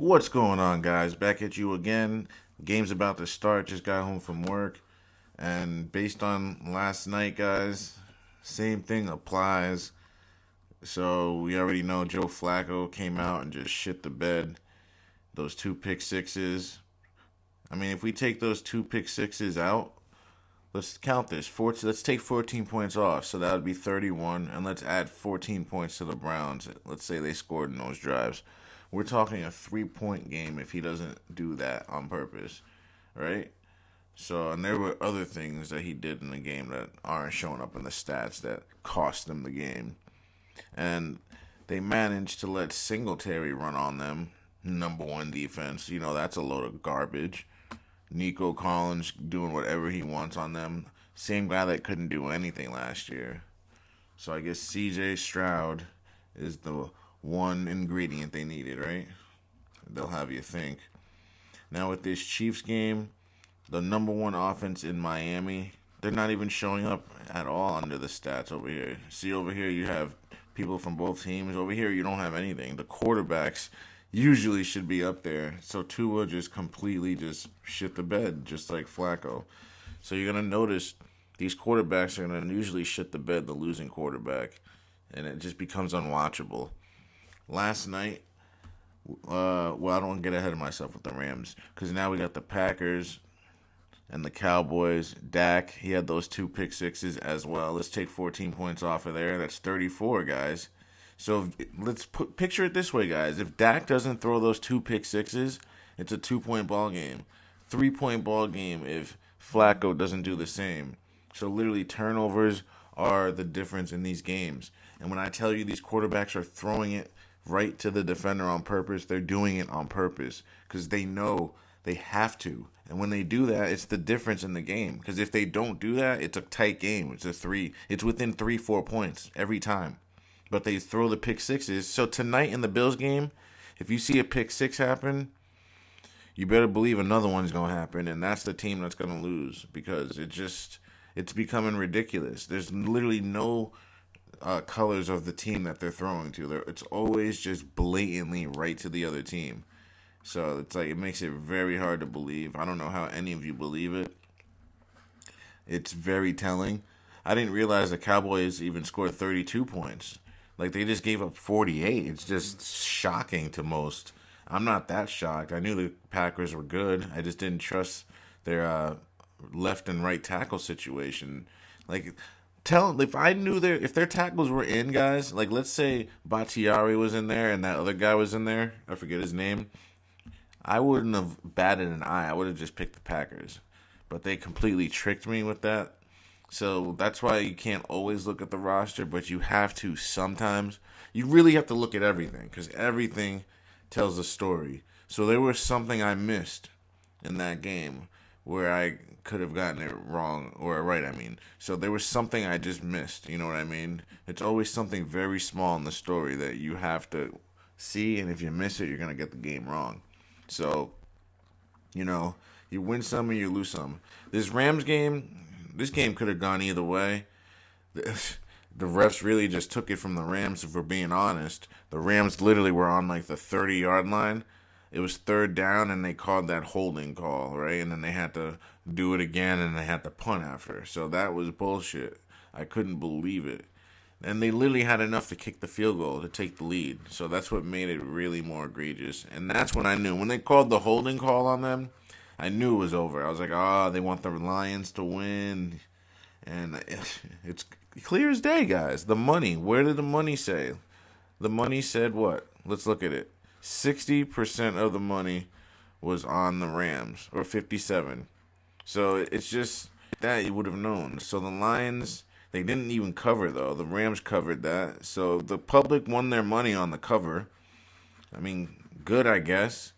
What's going on, guys? Back at you again. Game's about to start. Just got home from work. And based on last night, guys, same thing applies. So we already know Joe Flacco came out and just shit the bed. Those two pick sixes. I mean, if we take those two pick sixes out, let's count this. Let's take 14 points off. So that would be 31. And let's add 14 points to the Browns. Let's say they scored in those drives. We're talking a 3-point game if he doesn't do that on purpose, right? So, and there were other things that he did in the game that aren't showing up in the stats that cost them the game. And they managed to let Singletary run on them, number one defense. You know, that's a load of garbage. Nico Collins doing whatever he wants on them. Same guy that couldn't do anything last year. So I guess CJ Stroud is the one ingredient they needed, right? They'll have you think. Now with this Chiefs game, the number one offense in Miami, they're not even showing up at all under the stats over here. See, over here you have people from both teams. Over here you don't have anything. The quarterbacks usually should be up there. So Tua just completely just shit the bed, just like Flacco. So you're going to notice these quarterbacks are going to usually shit the bed, the losing quarterback. And it just becomes unwatchable. Last night, I don't want to get ahead of myself with the Rams. Because now we got the Packers and the Cowboys. Dak, he had those two pick sixes as well. Let's take 14 points off of there. That's 34, guys. So picture it this way, guys. If Dak doesn't throw those two pick sixes, it's a 2-point ball game. 3-point ball game if Flacco doesn't do the same. So literally turnovers are the difference in these games. And when I tell you these quarterbacks are throwing it right to the defender on purpose, they're doing it on purpose because they know they have to. And when they do that, it's the difference in the game. Because if they don't do that, it's a tight game. It's within 3-4 points every time. But they throw the pick sixes. So tonight in the Bills game, if you see a pick six happen, you better believe another one's going to happen. And that's the team that's going to lose because it's becoming ridiculous. There's literally no colors of the team that they're throwing to. It's always just blatantly right to the other team. So it's like it makes it very hard to believe. I don't know how any of you believe it. It's very telling. I didn't realize the Cowboys even scored 32 points. Like, they just gave up 48. It's just shocking to most. I'm not that shocked. I knew the Packers were good. I just didn't trust their left and right tackle situation. Like, if I knew if their tackles were in, guys, like, let's say Bakhtiari was in there and that other guy was in there. I forget his name. I wouldn't have batted an eye. I would have just picked the Packers. But they completely tricked me with that. So that's why you can't always look at the roster, but you have to sometimes. You really have to look at everything because everything tells a story. So there was something I missed in that game where I could have gotten it wrong or right, I mean. So there was something I just missed, you know what I mean? It's always something very small in the story that you have to see, and if you miss it, you're going to get the game wrong. So, you know, you win some and you lose some. This Rams game, this game could have gone either way. The refs really just took it from the Rams, if we're being honest. The Rams literally were on like the 30-yard line. It was third down, and they called that holding call, right? And then they had to do it again, and they had to punt after. So that was bullshit. I couldn't believe it. And they literally had enough to kick the field goal to take the lead. So that's what made it really more egregious. And that's when I knew. When they called the holding call on them, I knew it was over. I was like, they want the Lions to win. And it's clear as day, guys. The money. Where did the money say? The money said what? Let's look at it. 60% of the money was on the Rams, or 57. So it's just that you would have known. So the Lions, they didn't even cover, though. The Rams covered that. So the public won their money on the cover. I mean, good, I guess.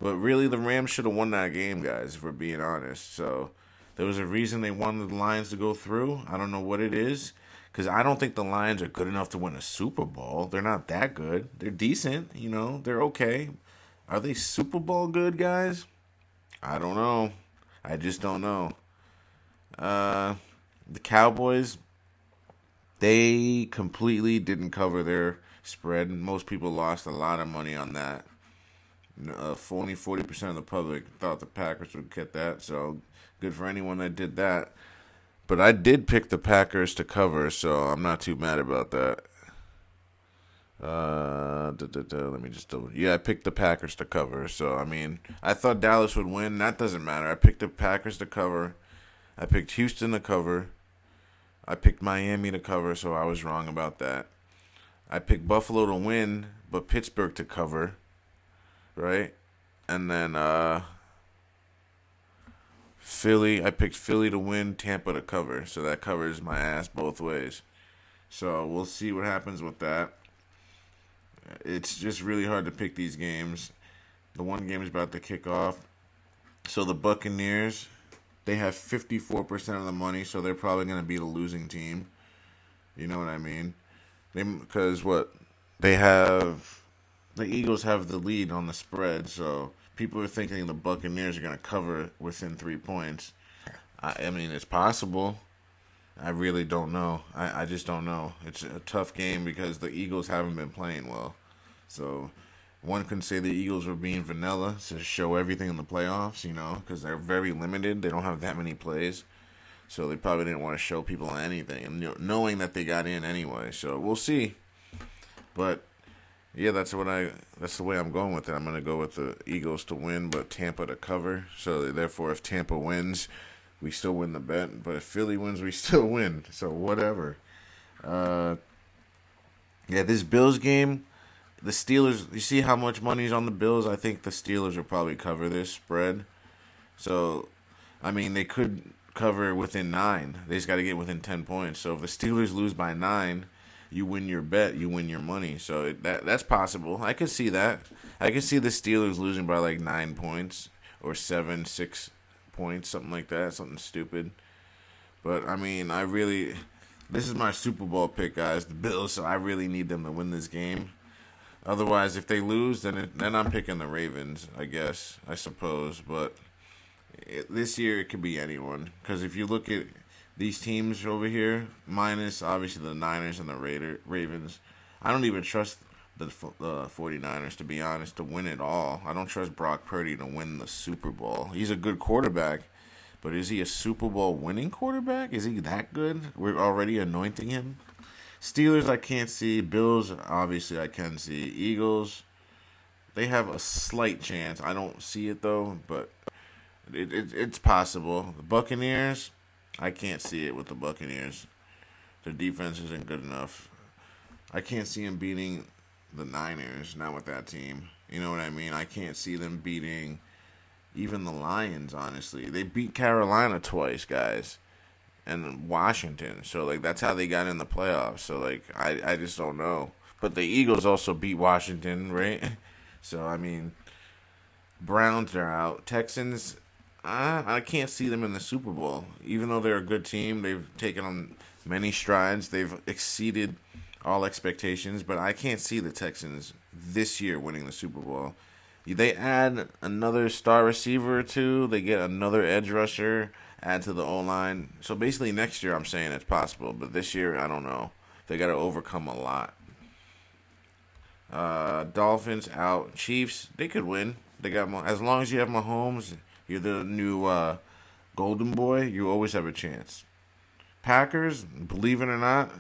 But really, the Rams should have won that game, guys, if we're being honest. So there was a reason they wanted the Lions to go through. I don't know what it is. Because I don't think the Lions are good enough to win a Super Bowl. They're not that good. They're decent, you know. They're okay. Are they Super Bowl good, guys? I don't know. I just don't know. The Cowboys, they completely didn't cover their spread. Most people lost a lot of money on that. Only 40% of the public thought the Packers would get that, so good for anyone that did that. But I did pick the Packers to cover, so I'm not too mad about that. Let me just double. Yeah, I picked the Packers to cover. So I mean, I thought Dallas would win. That doesn't matter. I picked the Packers to cover. I picked Houston to cover. I picked Miami to cover, so I was wrong about that. I picked Buffalo to win, but Pittsburgh to cover, right? And then Philly. I picked Philly to win, Tampa to cover. So that covers my ass both ways. So we'll see what happens with that. It's just really hard to pick these games. The one game is about to kick off. So the Buccaneers, they have 54% of the money, so they're probably going to be the losing team. You know what I mean? Because the Eagles have the lead on the spread, so people are thinking the Buccaneers are going to cover within 3 points. I mean, it's possible. I really don't know. I just don't know. It's a tough game because the Eagles haven't been playing well. So one can say the Eagles were being vanilla to show everything in the playoffs, because they're very limited. They don't have that many plays. So they probably didn't want to show people anything, and knowing that they got in anyway. So we'll see. But yeah, that's the way I'm going with it. I'm going to go with the Eagles to win, but Tampa to cover. So therefore, if Tampa wins, we still win the bet, but if Philly wins, we still win. So whatever. This Bills game, the Steelers. You see how much money's on the Bills? I think the Steelers will probably cover this spread. So, I mean, they could cover within 9. They just got to get within 10 points. So if the Steelers lose by 9, you win your bet. You win your money. So that's possible. I could see that. I could see the Steelers losing by like 9 points or 7, 6 points, something like that, something stupid. But I mean, this is my Super Bowl pick, guys, the Bills. So I really need them to win this game. Otherwise, if they lose, then I'm picking the Ravens, I suppose. But this year it could be anyone, because if you look at these teams over here, minus obviously the Niners and the Ravens, I don't even trust the 49ers, to be honest, to win it all. I don't trust Brock Purdy to win the Super Bowl. He's a good quarterback, but is he a Super Bowl winning quarterback? Is he that good? We're already anointing him. Steelers, I can't see. Bills, obviously, I can see. Eagles, they have a slight chance. I don't see it, though, but it's possible. The Buccaneers, I can't see it with the Buccaneers. Their defense isn't good enough. I can't see them beating the Niners, not with that team. You know what I mean? I can't see them beating even the Lions, honestly. They beat Carolina twice, guys, and Washington. So, like, that's how they got in the playoffs. So, like, I just don't know. But the Eagles also beat Washington, right? So, I mean, Browns are out. Texans, I can't see them in the Super Bowl. Even though they're a good team, they've taken on many strides. They've exceeded all expectations, but I can't see the Texans this year winning the Super Bowl. They add another star receiver or two. They get another edge rusher, add to the O-line. So basically next year I'm saying it's possible, but this year I don't know. They got to overcome a lot. Dolphins out. Chiefs, they could win. They got as long as you have Mahomes, you're the new golden boy, you always have a chance. Packers, believe it or not,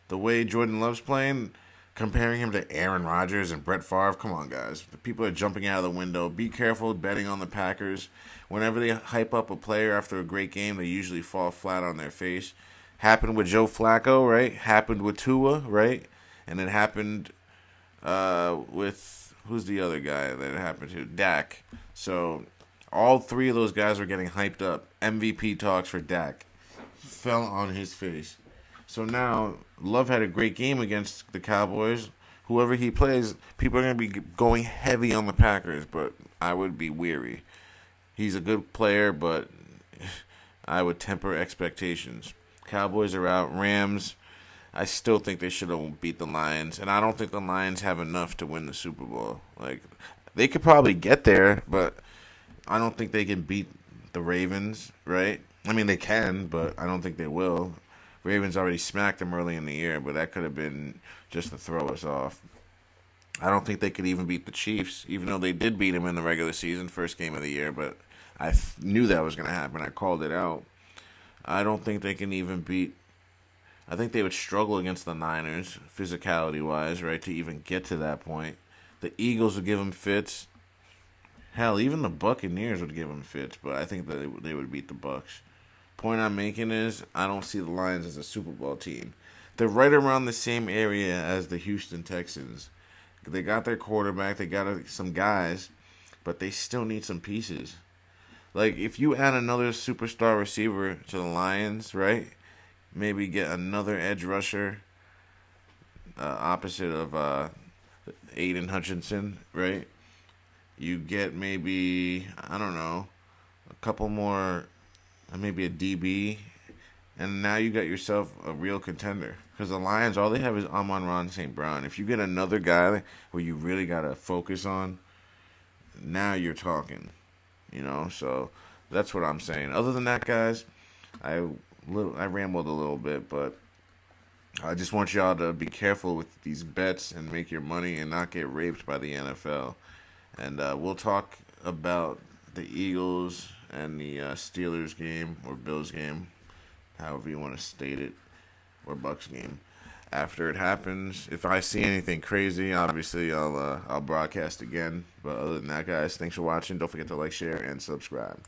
the way Jordan Love's playing, comparing him to Aaron Rodgers and Brett Favre, come on, guys. The people are jumping out of the window. Be careful betting on the Packers. Whenever they hype up a player after a great game, they usually fall flat on their face. Happened with Joe Flacco, right? Happened with Tua, right? And it happened with, who's the other guy that it happened to? Dak. So all 3 of those guys were getting hyped up. MVP talks for Dak. Fell on his face. So now, Love had a great game against the Cowboys. Whoever he plays, people are going to be going heavy on the Packers, but I would be weary. He's a good player, but I would temper expectations. Cowboys are out. Rams, I still think they should have beat the Lions, and I don't think the Lions have enough to win the Super Bowl. Like, they could probably get there, but I don't think they can beat the Ravens, right? I mean, they can, but I don't think they will. Ravens already smacked them early in the year, but that could have been just to throw us off. I don't think they could even beat the Chiefs, even though they did beat them in the regular season, first game of the year. But I knew that was going to happen. I called it out. I don't think they can even beat. I think they would struggle against the Niners, physicality wise, right, to even get to that point. The Eagles would give them fits. Hell, even the Buccaneers would give them fits, but I think that they would beat the Bucks. Point I'm making is I don't see the Lions as a Super Bowl team. They're right around the same area as the Houston Texans. They got their quarterback, they got some guys, but they still need some pieces. Like if you add another superstar receiver to the Lions, right? Maybe get another edge rusher opposite of Aiden Hutchinson, right? You get maybe I don't know a couple more, maybe a DB, and now you got yourself a real contender. Because the Lions, all they have is Amon-Ra St. Brown. If you get another guy where you really gotta focus on, now you're talking. So that's what I'm saying. Other than that, guys, I rambled a little bit, but I just want y'all to be careful with these bets and make your money and not get raped by the NFL. And we'll talk about the Eagles and the Steelers game or Bills game, however you want to state it, or Bucks game. After it happens, if I see anything crazy, obviously I'll broadcast again. But other than that, guys, thanks for watching. Don't forget to like, share, and subscribe.